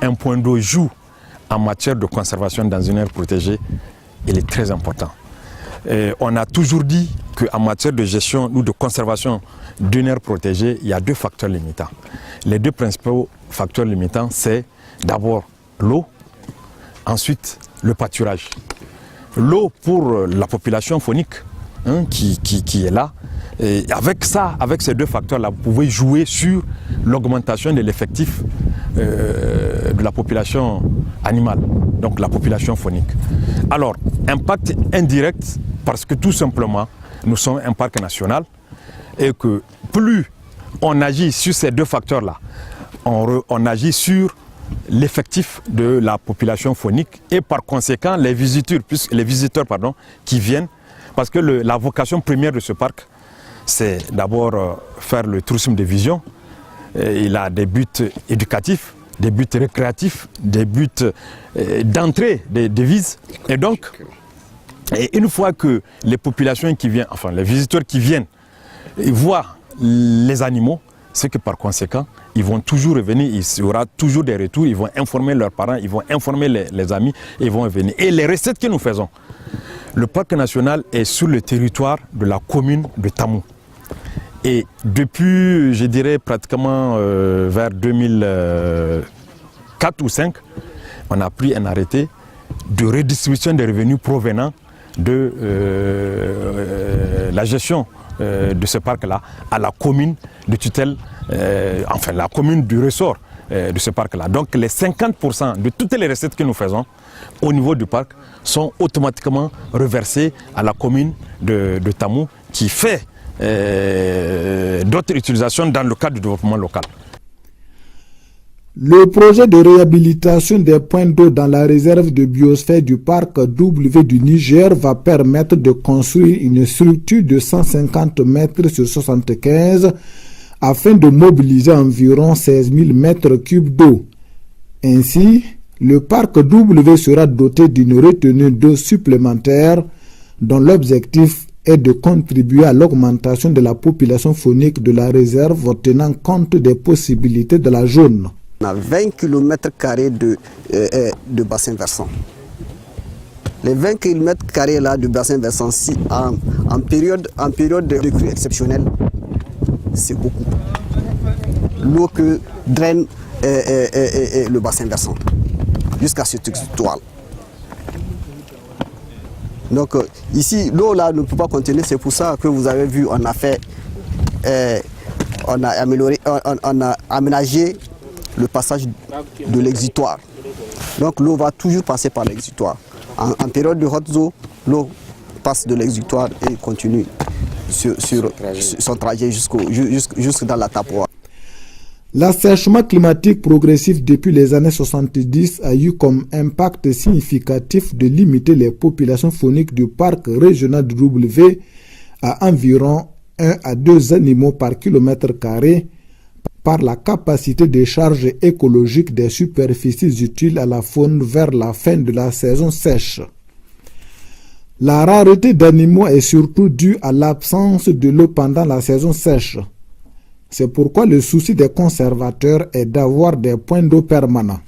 un point d'eau joue en matière de conservation dans une aire protégée, il est très important. On a toujours dit qu'en matière de gestion ou de conservation d'une aire protégée, il y a deux facteurs limitants. Les deux principaux facteurs limitants, c'est d'abord l'eau, ensuite le pâturage. L'eau pour la population faunique qui est là. Et avec ça, avec ces deux facteurs-là, vous pouvez jouer sur l'augmentation de l'effectif de la population animale, donc la population faunique. Alors, impact indirect, parce que tout simplement, nous sommes un parc national et que plus on agit sur ces deux facteurs-là, on agit sur l'effectif de la population faunique et par conséquent les visiteurs qui viennent, parce que la vocation première de ce parc, c'est d'abord faire le tourisme de vision. Il a des buts éducatifs, des buts récréatifs, des buts d'entrée, des devises. Et donc, une fois que les populations qui viennent, enfin les visiteurs qui viennent, ils voient les animaux, c'est que par conséquent, ils vont toujours revenir, il y aura toujours des retours, ils vont informer leurs parents, ils vont informer les amis, et ils vont revenir. Et les recettes que nous faisons, le parc national est sur le territoire de la commune de Tamou. Et depuis, je dirais pratiquement vers 2004 ou 2005, on a pris un arrêté de redistribution des revenus provenant de la gestion de ce parc-là à la commune de tutelle, enfin la commune du ressort de ce parc-là. Donc les 50% de toutes les recettes que nous faisons au niveau du parc sont automatiquement reversées à la commune de Tamou qui fait d'autres utilisations dans le cadre du développement local. Le projet de réhabilitation des points d'eau dans la réserve de biosphère du parc W du Niger va permettre de construire une structure de 150 mètres sur 75 afin de mobiliser environ 16 000 mètres cubes d'eau. Ainsi, le parc W sera doté d'une retenue d'eau supplémentaire dont l'objectif est de contribuer à l'augmentation de la population faunique de la réserve en tenant compte des possibilités de la zone. On a 20 km de bassin versant. Les 20 km là de bassin versant, si en période de crue exceptionnelle, c'est beaucoup. L'eau que draine le bassin versant jusqu'à cette toile. Donc ici, l'eau là ne peut pas contenir, c'est pour ça que vous avez vu, on a aménagé le passage de l'exutoire. Donc l'eau va toujours passer par l'exutoire. En période de haute eau, l'eau passe de l'exutoire et continue sur son trajet jusque dans la tapoire. L'assèchement climatique progressif depuis les années 70 a eu comme impact significatif de limiter les populations fauniques du parc régional de W à environ 1 à 2 animaux par kilomètre carré par la capacité de charge écologique des superficies utiles à la faune vers la fin de la saison sèche. La rareté d'animaux est surtout due à l'absence de l'eau pendant la saison sèche. C'est pourquoi le souci des conservateurs est d'avoir des points d'eau permanents.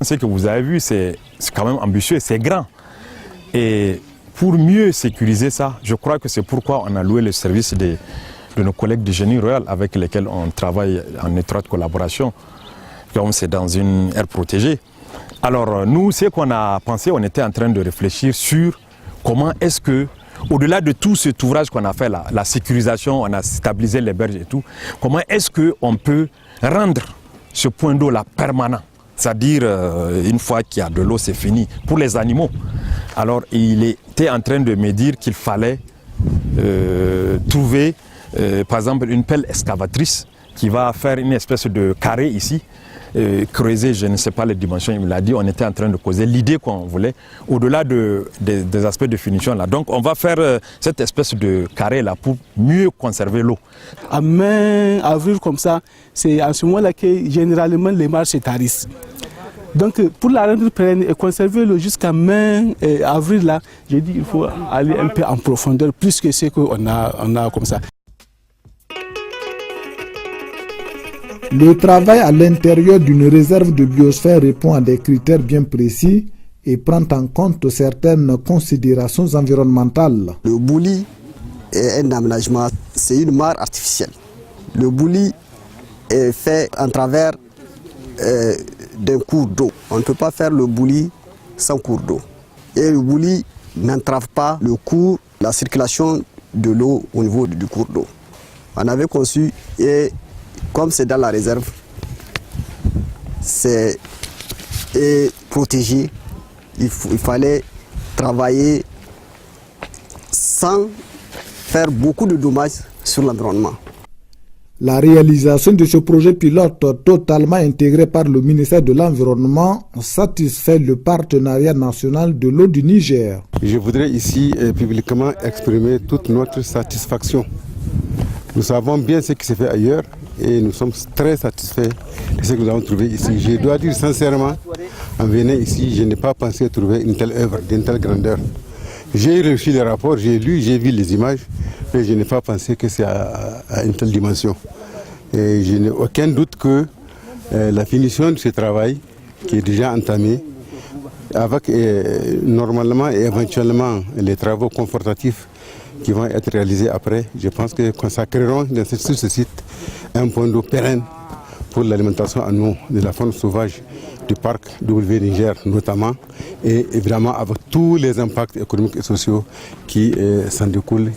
Ce que vous avez vu, c'est quand même ambitieux, c'est grand. Et pour mieux sécuriser ça, je crois que c'est pourquoi on a loué le service de nos collègues du génie rural avec lesquels on travaille en étroite collaboration, comme c'est dans une aire protégée. Alors nous, ce qu'on a pensé, on était en train de réfléchir sur comment est-ce que, au-delà de tout cet ouvrage qu'on a fait là, la sécurisation, on a stabilisé les berges et tout, comment est-ce qu'on peut rendre ce point d'eau là permanent? C'est-à-dire, une fois qu'il y a de l'eau, c'est fini. Pour les animaux. Alors, il était en train de me dire qu'il fallait trouver, par exemple, une pelle excavatrice qui va faire une espèce de carré ici, creuser, je ne sais pas les dimensions, il me l'a dit, on était en train de causer l'idée qu'on voulait, au-delà des aspects de finition là. Donc, on va faire cette espèce de carré là pour mieux conserver l'eau. À mai, avril comme ça, c'est à ce moment-là que généralement les marges se tarissent. Donc pour la rendre pérenne et conserver l'eau jusqu'à mai et avril là, j'ai dit il faut aller un peu en profondeur plus que ce qu'on a comme ça. Le travail à l'intérieur d'une réserve de biosphère répond à des critères bien précis et prend en compte certaines considérations environnementales. Le bouli est un aménagement, c'est une mare artificielle. Le bouli est fait en travers d'un cours d'eau. On ne peut pas faire le bouli sans cours d'eau. Et le bouli n'entrave pas le cours, la circulation de l'eau au niveau du cours d'eau. On avait conçu, et comme c'est dans la réserve, c'est protégé. Il fallait travailler sans faire beaucoup de dommages sur l'environnement. La réalisation de ce projet pilote totalement intégré par le ministère de l'Environnement satisfait le partenariat national de l'eau du Niger. Je voudrais ici publiquement exprimer toute notre satisfaction. Nous savons bien ce qui se fait ailleurs et nous sommes très satisfaits de ce que nous avons trouvé ici. Je dois dire sincèrement, en venant ici, je n'ai pas pensé trouver une telle œuvre d'une telle grandeur. J'ai reçu les rapports, j'ai lu, j'ai vu les images, mais je n'ai pas pensé que c'est à une telle dimension. Et je n'ai aucun doute que la finition de ce travail, qui est déjà entamé, avec normalement et éventuellement les travaux confortatifs qui vont être réalisés après, je pense que consacreront sur ce site un point d'eau pérenne pour l'alimentation en eau de la faune sauvage du parc W Niger notamment, et évidemment avec tous les impacts économiques et sociaux qui s'en découlent.